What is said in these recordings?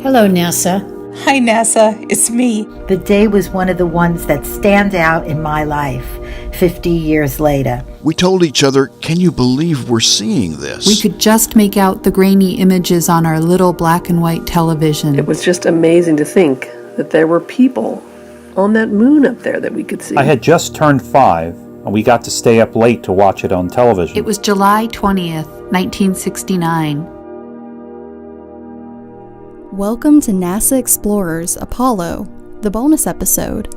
Hello, NASA. Hi, NASA. It's me. The day was one of the ones that stand out in my life 50 years later. We told each other, can you believe we're seeing this? We could just make out the grainy images on our little black and white television. It was just amazing to think that there were people on that moon up there that we could see. I had just turned 5, and we got to stay up late to watch it on television. It was July 20th, 1969. Welcome to NASA Explorers Apollo, the bonus episode.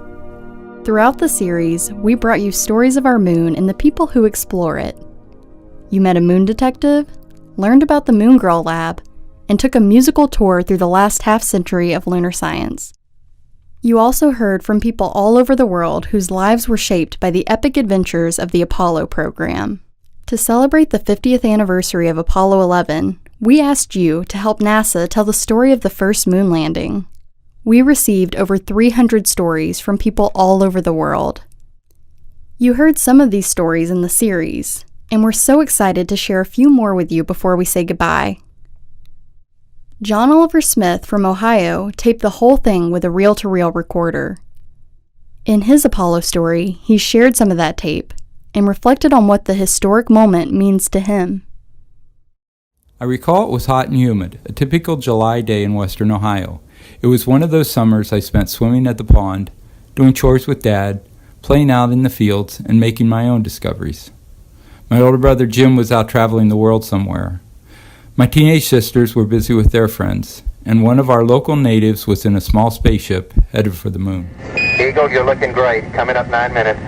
Throughout the series, we brought you stories of our moon and the people who explore it. You met a moon detective, learned about the Moon Girl Lab, and took a musical tour through the last half-century of lunar science. You also heard from people all over the world whose lives were shaped by the epic adventures of the Apollo program. To celebrate the 50th anniversary of Apollo 11, we asked you to help NASA tell the story of the first moon landing. We received over 300 stories from people all over the world. You heard some of these stories in the series, and we're so excited to share a few more with you before we say goodbye. John Oliver Smith from Ohio taped the whole thing with a reel-to-reel recorder. In his Apollo story, he shared some of that tape and reflected on what the historic moment means to him. I recall it was hot and humid, a typical July day in western Ohio. It was one of those summers I spent swimming at the pond, doing chores with Dad, playing out in the fields, and making my own discoveries. My older brother Jim was out traveling the world somewhere. My teenage sisters were busy with their friends, and one of our local natives was in a small spaceship headed for the moon. Eagle, you're looking great. Coming up 9 minutes.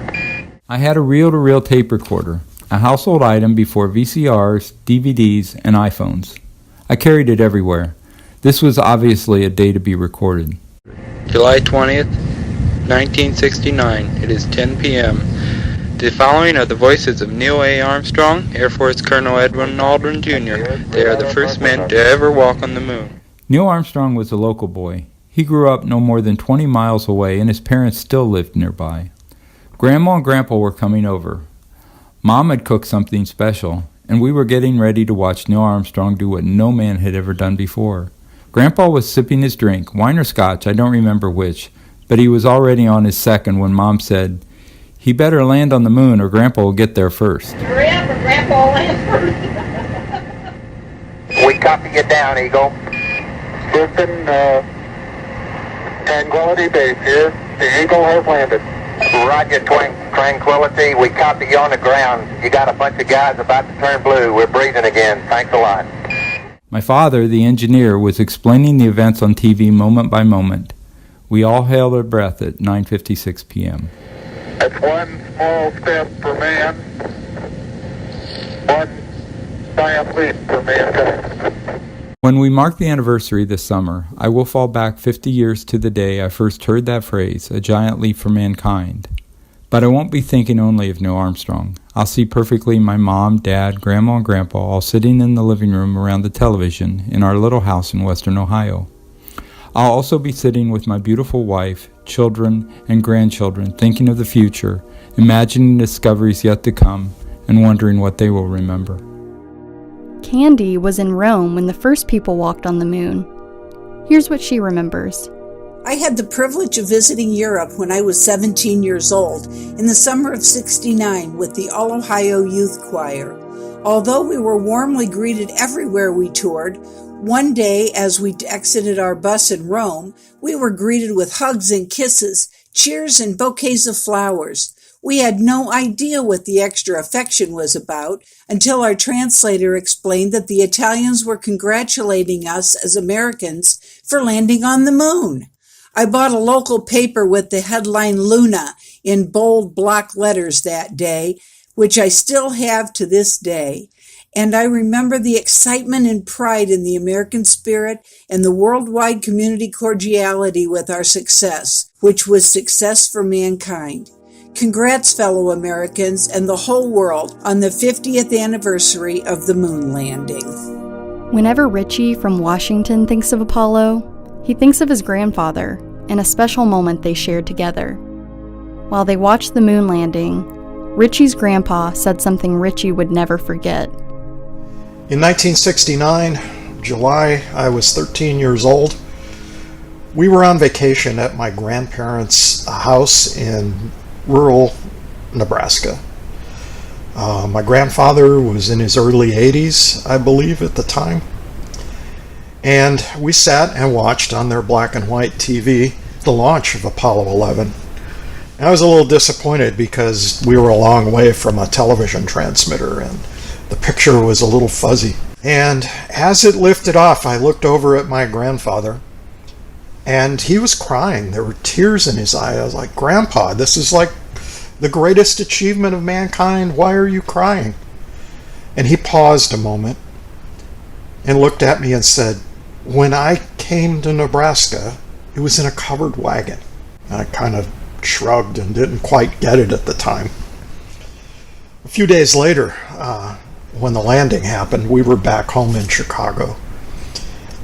I had a reel-to-reel tape recorder, a household item before VCRs, DVDs, and iPhones. I carried it everywhere. This was obviously a day to be recorded. July 20th, 1969. It is 10 p.m. The following are the voices of Neil A. Armstrong, Air Force Colonel Edwin Aldrin Jr. They are the first men to ever walk on the moon. Neil Armstrong was a local boy. He grew up no more than 20 miles away, and his parents still lived nearby. Grandma and Grandpa were coming over. Mom had cooked something special, and we were getting ready to watch Neil Armstrong do what no man had ever done before. Grandpa was sipping his drink, wine or scotch, I don't remember which, but he was already on his second when Mom said, "He better land on the moon or Grandpa will get there first." Hurry up or Grandpa will land first. We copy you down, Eagle. Houston, Tranquility Base here. The Eagle has landed. Roger, Tranquility. We copy you on the ground. You got a bunch of guys about to turn blue. We're breathing again. Thanks a lot. My father, the engineer, was explaining the events on TV moment by moment. We all held our breath at 9:56 p.m. That's one small step for man, one giant leap for mankind. When we mark the anniversary this summer, I will fall back 50 years to the day I first heard that phrase, a giant leap for mankind. But I won't be thinking only of Neil Armstrong. I'll see perfectly my mom, dad, grandma, and grandpa all sitting in the living room around the television in our little house in western Ohio. I'll also be sitting with my beautiful wife, children, and grandchildren thinking of the future, imagining discoveries yet to come, and wondering what they will remember. Candy was in Rome when the first people walked on the moon. Here's what she remembers. I had the privilege of visiting Europe when I was 17 years old in the summer of '69 with the All-Ohio Youth Choir. Although we were warmly greeted everywhere we toured, one day as we exited our bus in Rome, we were greeted with hugs and kisses, cheers and bouquets of flowers. We had no idea what the extra affection was about until our translator explained that the Italians were congratulating us as Americans for landing on the moon. I bought a local paper with the headline Luna in bold block letters that day, which I still have to this day. And I remember the excitement and pride in the American spirit and the worldwide community cordiality with our success, which was success for mankind. Congrats, fellow Americans and the whole world on the 50th anniversary of the moon landing. Whenever Richie from Washington thinks of Apollo, he thinks of his grandfather and a special moment they shared together. While they watched the moon landing, Richie's grandpa said something Richie would never forget. In 1969, July, I was 13 years old. We were on vacation at my grandparents' house in rural Nebraska. My grandfather was in his early 80s, I believe, at the time. And we sat and watched on their black and white TV the launch of Apollo 11. I was a little disappointed because we were a long way from a television transmitter and the picture was a little fuzzy. And as it lifted off, I looked over at my grandfather and he was crying. There were tears in his eyes. I was like, "Grandpa, this is like the greatest achievement of mankind. Why are you crying?" And he paused a moment and looked at me and said, "When I came to Nebraska, it was in a covered wagon." I kind of shrugged and didn't quite get it at the time. A few days later, when the landing happened, we were back home in Chicago.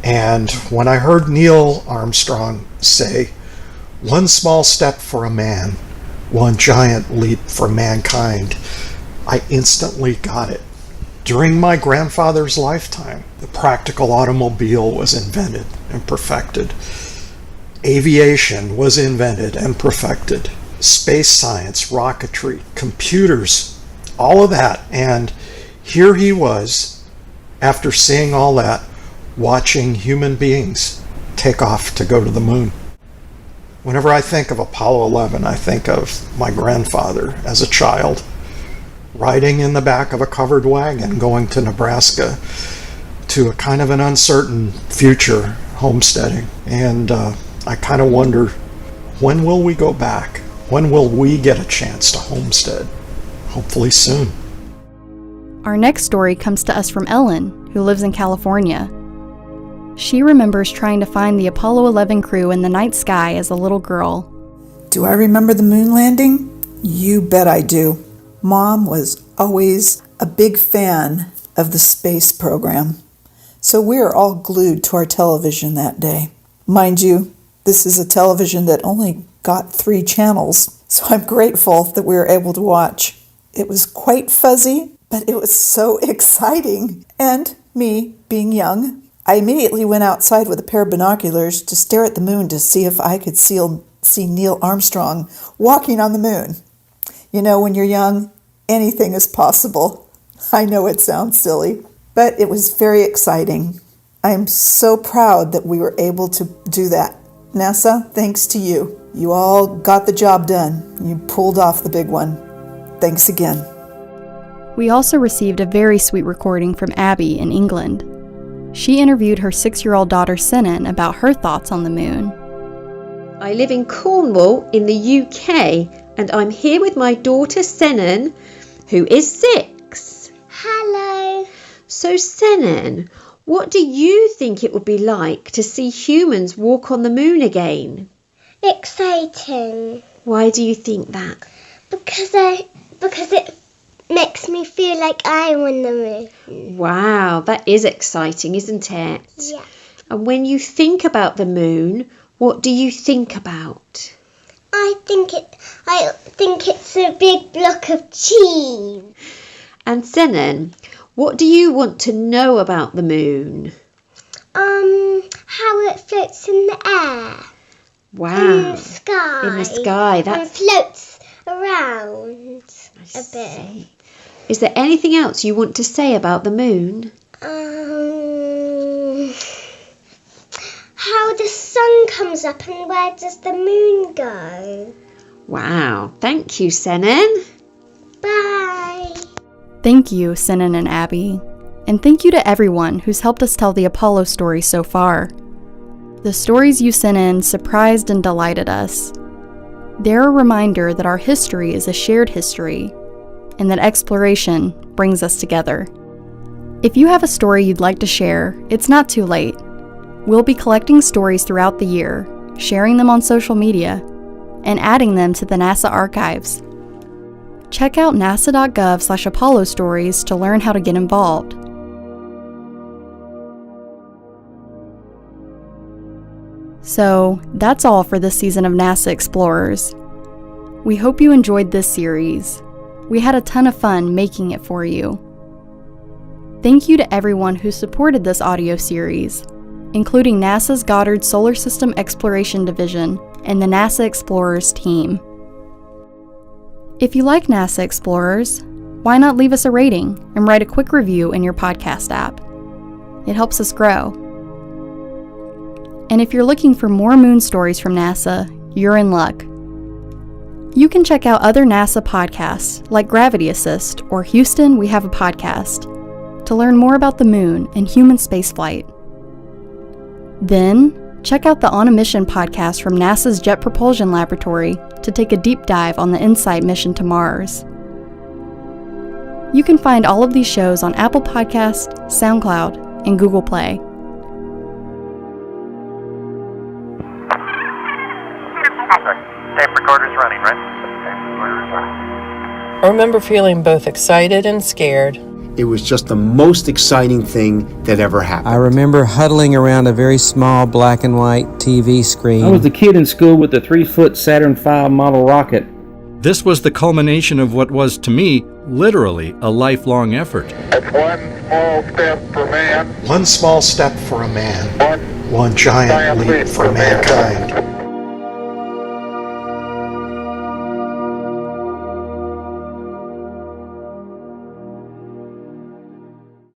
And when I heard Neil Armstrong say, "One small step for a man, one giant leap for mankind," I instantly got it. During my grandfather's lifetime, the practical automobile was invented and perfected. Aviation was invented and perfected. Space science, rocketry, computers, all of that. And here he was, after seeing all that, watching human beings take off to go to the moon. Whenever I think of Apollo 11, I think of my grandfather as a child, riding in the back of a covered wagon going to Nebraska to a kind of an uncertain future homesteading. And I kind of wonder, when will we go back? When will we get a chance to homestead? Hopefully soon. Our next story comes to us from Ellen, who lives in California. She remembers trying to find the Apollo 11 crew in the night sky as a little girl. Do I remember the moon landing? You bet I do. Mom was always a big fan of the space program, so we were all glued to our television that day. Mind you, this is a television that only got 3 channels, so I'm grateful that we were able to watch. It was quite fuzzy, but it was so exciting. And me, being young, I immediately went outside with a pair of binoculars to stare at the moon to see if I could see Neil Armstrong walking on the moon. You know, when you're young, anything is possible. I know it sounds silly, but it was very exciting. I am so proud that we were able to do that. NASA, thanks to you. You all got the job done. You pulled off the big one. Thanks again. We also received a very sweet recording from Abby in England. She interviewed her 6-year-old daughter Sinan about her thoughts on the moon. I live in Cornwall in the UK, and I'm here with my daughter Sinan, who is 6. Hello. So Sinan, what do you think it would be like to see humans walk on the moon again? Exciting. Why do you think that? Because it makes me feel like I'm on the moon. Wow, that is exciting, isn't it? Yeah. And when you think about the moon, what do you think about? I think it's a big block of cheese. And Sinan, what do you want to know about the moon? How it floats in the air. Wow. In the sky. In the sky. And floats around a bit. Is there anything else you want to say about the moon? How the sun comes up and where does the moon go? Wow. Thank you, Sinan. Bye. Thank you, Sinan and Abby. And thank you to everyone who's helped us tell the Apollo story so far. The stories you sent in surprised and delighted us. They're a reminder that our history is a shared history, and that exploration brings us together. If you have a story you'd like to share, it's not too late. We'll be collecting stories throughout the year, sharing them on social media, and adding them to the NASA archives. Check out nasa.gov/Apollo stories to learn how to get involved. So, that's all for this season of NASA Explorers. We hope you enjoyed this series. We had a ton of fun making it for you. Thank you to everyone who supported this audio series. including NASA's Goddard Solar System Exploration Division and the NASA Explorers team. If you like NASA Explorers, why not leave us a rating and write a quick review in your podcast app? It helps us grow. And if you're looking for more moon stories from NASA, you're in luck. You can check out other NASA podcasts like Gravity Assist or Houston, We Have a Podcast to learn more about the moon and human spaceflight. Then, check out the On a Mission podcast from NASA's Jet Propulsion Laboratory to take a deep dive on the InSight mission to Mars. You can find all of these shows on Apple Podcasts, SoundCloud, and Google Play. Tape recorder's running, right? I remember feeling both excited and scared. It was just the most exciting thing that ever happened. I remember huddling around a very small black and white TV screen. I was the kid in school with the 3-foot Saturn V model rocket. This was the culmination of what was, to me, literally a lifelong effort. It's one small step for man. One small step for a man, one giant leap for mankind.